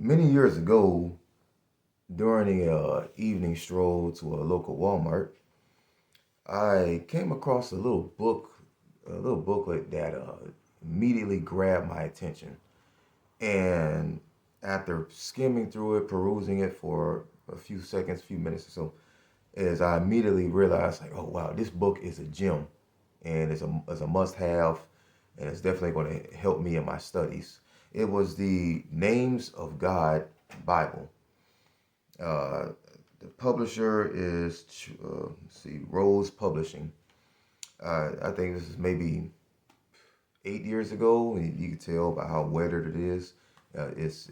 Many years ago, during a evening stroll to a local Walmart, I came across a little booklet that immediately grabbed my attention. And after skimming through it, perusing it for a few seconds, few minutes or so, as I immediately realized, like, oh wow, this book is a gem, and it's a must-have, and it's definitely going to help me in my studies. It was the Names of God Bible. Uh, the publisher is let's see, Rose Publishing. I think this is maybe 8 years ago, and you can tell by how weathered it is. It's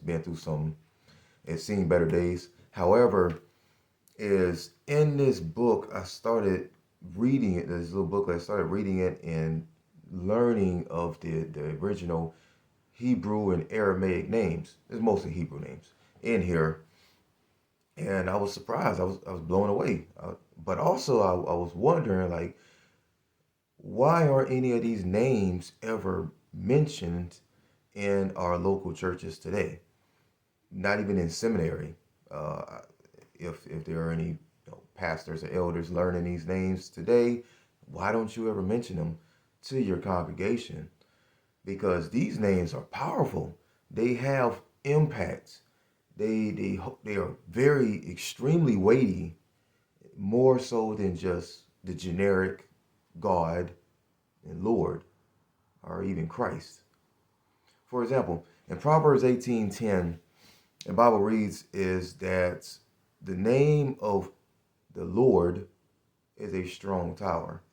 been through some. It's seen better days. However, is in this book I started reading it. This little booklet. I started reading it and learning of the original Hebrew and Aramaic names. It's mostly Hebrew names in here, and I was surprised. I was blown away. But also I was wondering, like, why aren't any of these names ever mentioned in our local churches today? Not even in seminary. Uh, if there are any pastors or elders learning these names today, why don't you ever mention them to your congregation? Because these names are powerful. They have impact. They are very extremely weighty, more so than just the generic God and Lord or even Christ. For example, in Proverbs 18:10, the Bible reads is that the name of the Lord is a strong tower.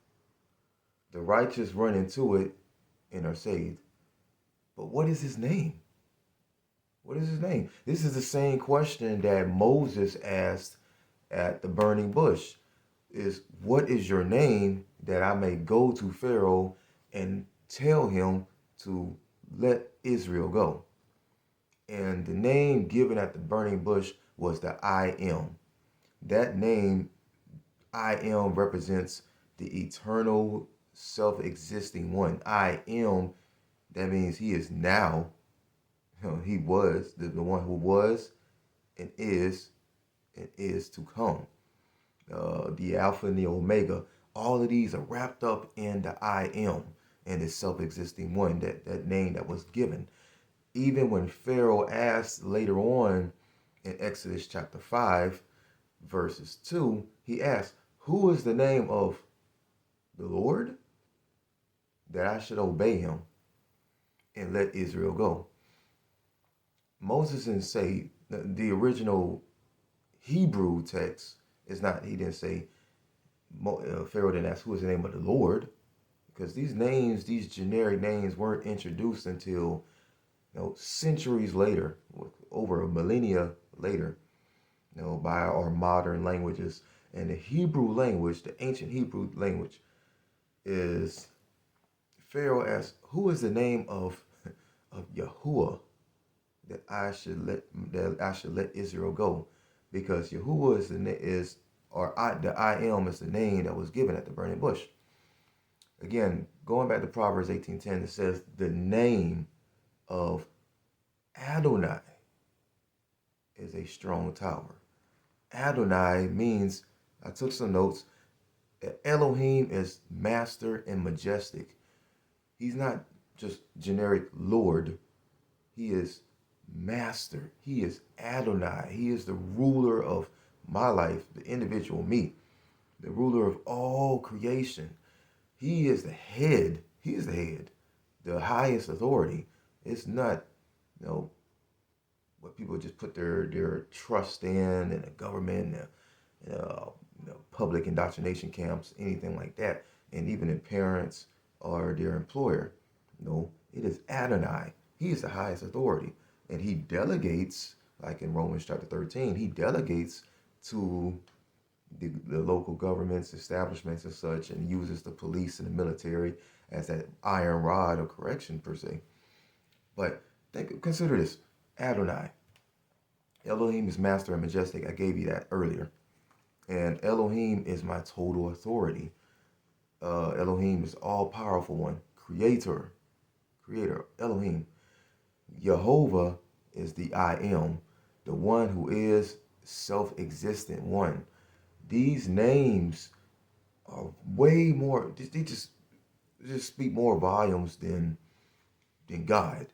The righteous run into it and are saved. But what is his name? What is his name? This is the same question that Moses asked at the burning bush. Is what is your name, that I may go to Pharaoh and tell him to let Israel go? And the name given at the burning bush was the I Am. That name, I Am, represents the eternal, self-existing one. I Am, that means he is now. He was the one who was and is to come. The Alpha and the Omega. All of these are wrapped up in the I Am and the self-existing one, that name that was given. Even when Pharaoh asked later on in Exodus chapter 5, verses 2, he asked, who is the name of the Lord, that I should obey him and let Israel go? Moses didn't say, the original Hebrew text is not, he didn't say, Pharaoh didn't ask who is the name of the Lord, because these names, these generic names, weren't introduced until centuries later, over a millennia later, by our modern languages. And the Hebrew language, the ancient Hebrew language, is Pharaoh asked, "Who is the name of Yahuwah, that I should let Israel go?" Because Yahuwah is the I Am is the name that was given at the burning bush. Again, going back to Proverbs 18:10, it says the name of Adonai is a strong tower. Adonai means, I took some notes, Elohim is master and majestic. He's not just generic Lord. He is master. He is Adonai. He is the ruler of my life, the individual me, the ruler of all creation. He is the head. He is the head, the highest authority. It's not, what people just put their trust in the government, public indoctrination camps, anything like that, and even in parents or their employer. No, it is Adonai. He is the highest authority, and he delegates, like in Romans chapter 13, he delegates to the local governments, establishments, and such, and uses the police and the military as that iron rod of correction per se. But consider this: Adonai. Elohim is master and majestic. I gave you that earlier. And Elohim is my total authority. Elohim is all powerful one, creator, Elohim. Jehovah is the I am, the one who is self-existent one. These names are way more. They just speak more volumes than God,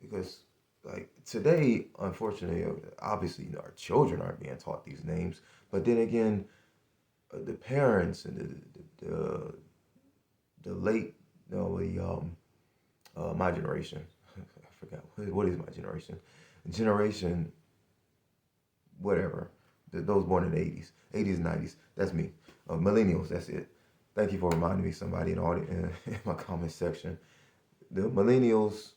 because like today, unfortunately, obviously, our children aren't being taught these names. But then again, the parents and the late, no, my generation. I forgot what is my generation. Generation, whatever. Those born in the 80s, 90s. That's me. Millennials. That's it. Thank you for reminding me. Somebody in my comment section. The millennials,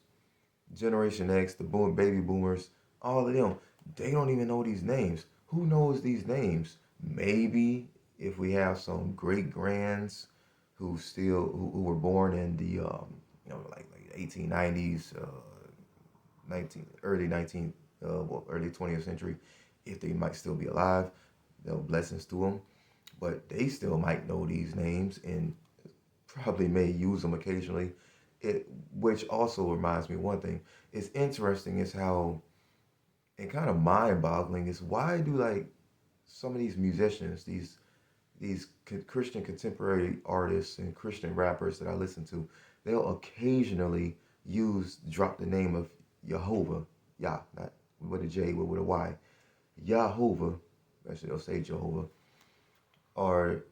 Generation X, the baby boomers, all of them. They don't even know these names. Who knows these names? Maybe if we have some great grands who were born in the like 1890s, early 20th century, if they might still be alive, blessings to them. But they still might know these names and probably may use them occasionally. Which also reminds me of one thing. It's interesting is how, and kind of mind-boggling is, why do like some of these musicians, these Christian contemporary artists and Christian rappers that I listen to, they'll occasionally drop the name of Jehovah, not with a J, but with a Y, Jehovah. Actually, they'll say Jehovah, or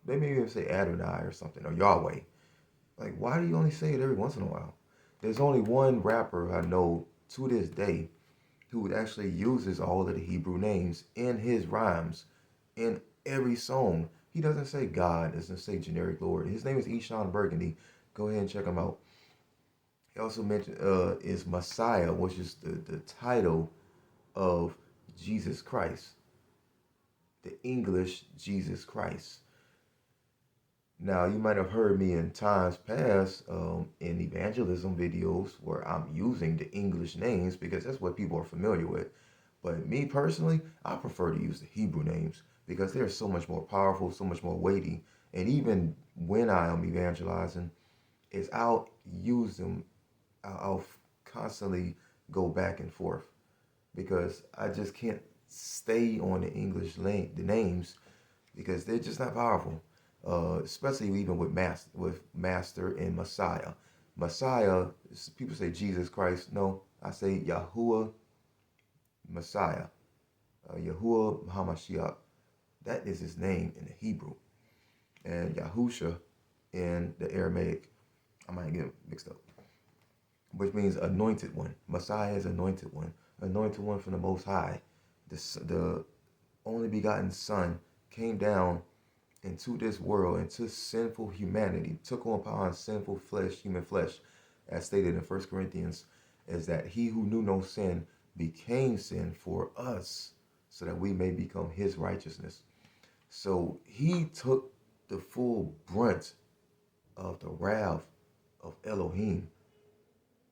they may even say Adonai or something, or Yahweh. Like, why do you only say it every once in a while? There's only one rapper I know to this day who actually uses all of the Hebrew names in his rhymes, in every song. He doesn't say God, doesn't say generic Lord. His name is Eshawn Burgundy. Go ahead and check him out. He also mentioned is Messiah, which is the title of Jesus Christ, the English Jesus Christ. Now, you might have heard me in times past in evangelism videos where I'm using the English names because that's what people are familiar with. But me personally, I prefer to use the Hebrew names because they're so much more powerful, so much more weighty. And even when I am evangelizing, I'll use them, I'll constantly go back and forth because I just can't stay on the the names because they're just not powerful. Especially even with master and Messiah. Messiah, people say Jesus Christ. No, I say Yahshua Messiah. Yahshua Hamashiach. That is his name in the Hebrew. And Yahusha in the Aramaic. I might get mixed up. Which means anointed one. Messiah is anointed one. Anointed one from the Most High. The only begotten Son came down into this world, into sinful humanity, took upon sinful flesh, human flesh, as stated in 1 Corinthians, is that he who knew no sin became sin for us, so that we may become his righteousness. So he took the full brunt of the wrath of Elohim.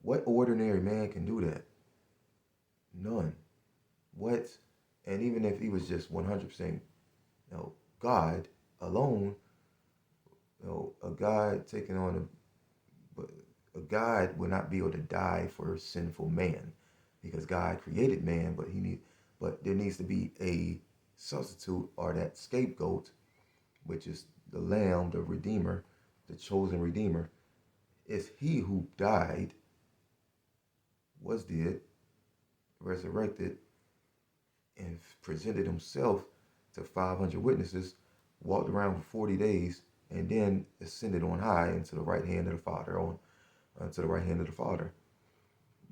What ordinary man can do that? None. What? And even if he was just 100%, God alone, a God taking on a God would not be able to die for sinful man, because God created man, but there needs to be a substitute, or that scapegoat, which is the Lamb, the Redeemer, the chosen Redeemer. It's he who died, was dead, resurrected, and presented himself to 500 witnesses, walked around for 40 days, and then ascended on high into the right hand of the Father, to the right hand of the Father.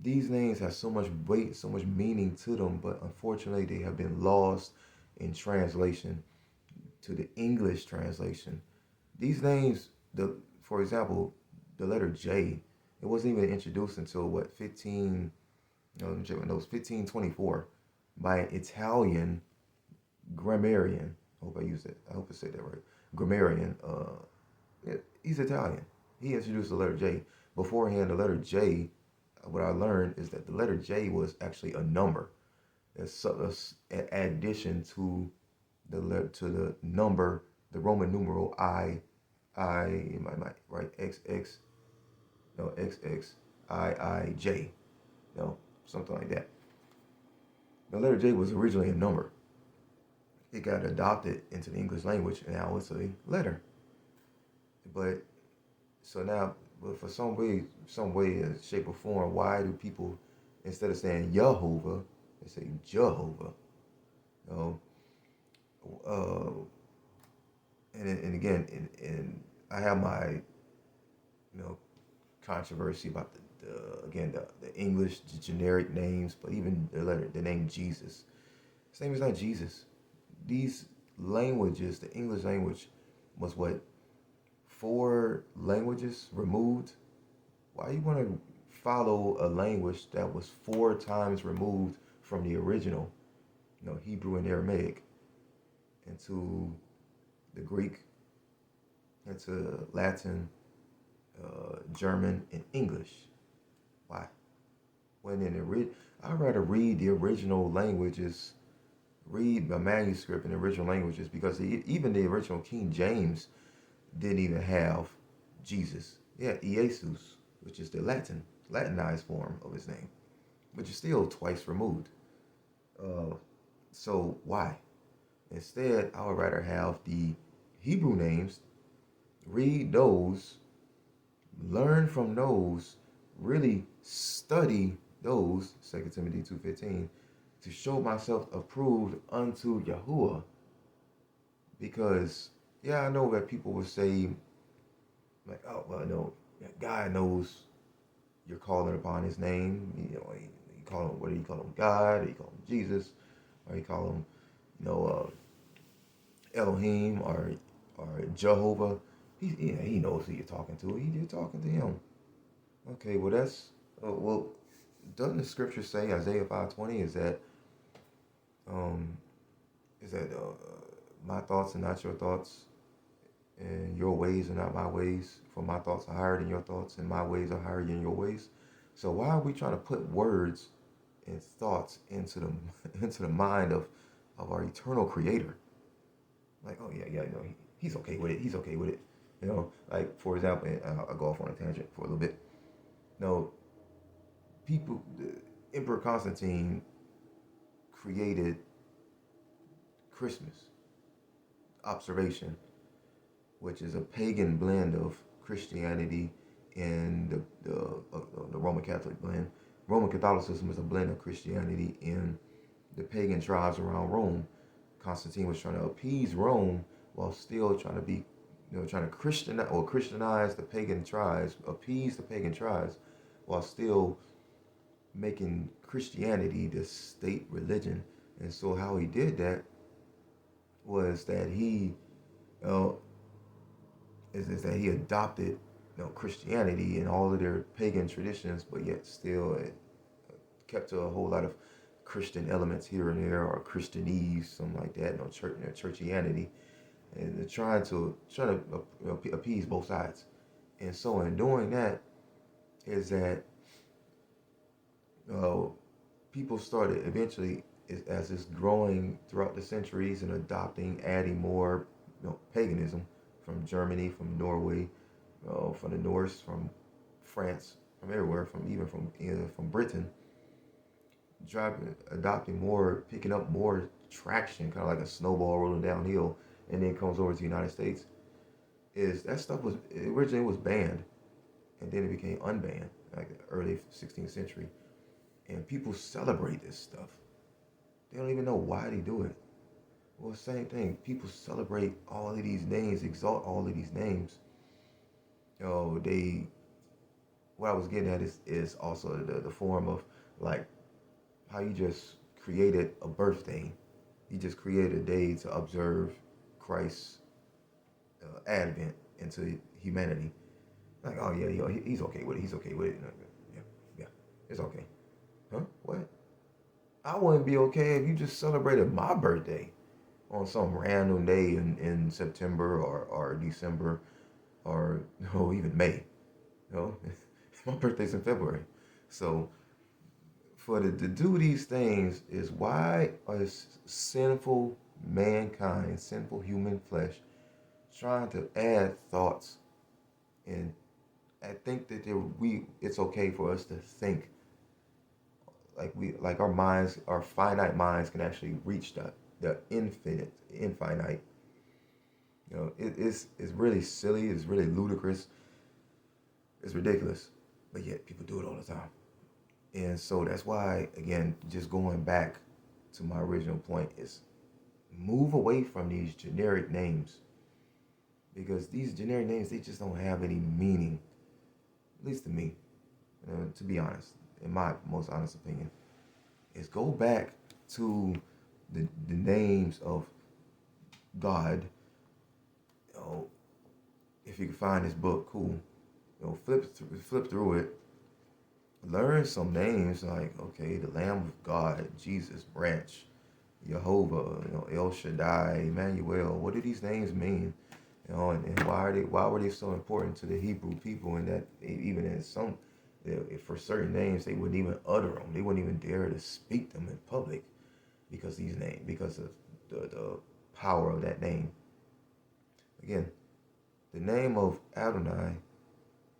These names have so much weight, so much meaning to them, but unfortunately they have been lost in translation to the English translation. These names, for example, the letter J, it wasn't even introduced until what, 1524 by an Italian grammarian. I hope I said that right. Grammarian. He's Italian. He introduced the letter J. Beforehand, the letter J, what I learned is that the letter J was actually a number. It's an addition to the number, the Roman numeral I, right, XX, J, something like that. The letter J was originally a number. It got adopted into the English language, and now it's a letter. But so now, but for some way, shape, or form, why do people, instead of saying Yehovah, they say Jehovah? You know, and again, and I have my, controversy about the English, the generic names, but even the name Jesus. His name is not Jesus. These languages, the English language, was what, 4 languages removed? Why you want to follow a language that was 4 times removed from the original, Hebrew and Aramaic, into the Greek, into Latin, German, and English? Why? When I'd rather read the original languages, read the manuscript in the original languages, because even the original King James didn't even have Jesus. Yeah, Jesus, which is the Latinized form of his name, which is still twice removed. So why? Instead, I would rather have the Hebrew names, read those, learn from those, really study those, 2 Timothy 2:15, to show myself approved unto Yahuwah. Because, I know that people will say, like, oh, well, no, God knows you're calling upon his name. You call him, what do you call him, God, or you call him Jesus, or you call him, Elohim, or Jehovah. He knows who you're talking to. You're talking to him. Okay, well, doesn't the scripture say, Isaiah 5:20, is that my thoughts are not your thoughts, and your ways are not my ways, for my thoughts are higher than your thoughts, and my ways are higher than your ways? So why are we trying to put words and thoughts into the into the mind of our eternal Creator? Like, oh yeah, he's okay with it. He's okay with it. Like, for example, I'll go off on a tangent for a little bit. Emperor Constantine created Christmas observation, which is a pagan blend of Christianity and the Roman Catholic blend. Roman Catholicism is a blend of Christianity and the pagan tribes around Rome. Constantine was trying to appease Rome while still trying to be, trying to Christianize the pagan tribes, appease the pagan tribes, while still making Christianity the state religion. And so how he did that was that he he adopted Christianity and all of their pagan traditions, but yet still kept to a whole lot of Christian elements here and there, or Christianese, something like that, churchianity, and they're trying to appease both sides. And so in doing that, is that people started eventually, as it's growing throughout the centuries and adding more paganism from Germany, from Norway, from the Norse, from France, from everywhere, from Britain, adopting more, picking up more traction, kind of like a snowball rolling downhill, and then comes over to the United States. Is that stuff originally was banned, and then it became unbanned, like the early 16th century. And people celebrate this stuff. They don't even know why they do it. Well, same thing. People celebrate all of these names, exalt all of these names. What I was getting at is also the form of, like, how you just created a birthday. You just created a day to observe Christ's advent into humanity. Like, oh yeah, he's okay with it. He's okay with it. Yeah, it's okay. Huh? What? I wouldn't be okay if you just celebrated my birthday on some random day in September or December, or even May. My birthday's in February. So to do these things is why is sinful mankind, sinful human flesh, trying to add thoughts and I think that it's okay for us to think like our minds, our finite minds can actually reach the infinite. It's really silly. It's really ludicrous. It's ridiculous, but yet people do it all the time. And so that's why, again, just going back to my original point is move away from these generic names, because these generic names, they just don't have any meaning, at least to me. To be honest, in my most honest opinion, is go back to the names of God. If you can find this book, cool. Flip through it. Learn some names like, okay, the Lamb of God, Jesus, Branch, Jehovah, El Shaddai, Emmanuel. What do these names mean? And why were they so important to the Hebrew people? And that even in some, for certain names, they wouldn't even utter them. They wouldn't even dare to speak them in public because of the power of that name. Again, the name of Adonai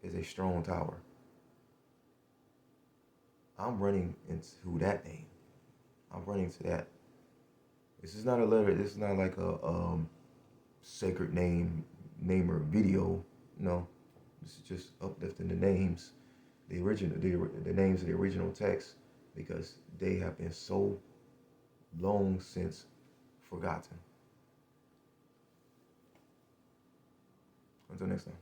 is a strong tower. I'm running into that name. I'm running to that. This is not a letter. This is not like a sacred namer video. No, this is just uplifting the names, the names of the original text, because they have been so long since forgotten. Until next time.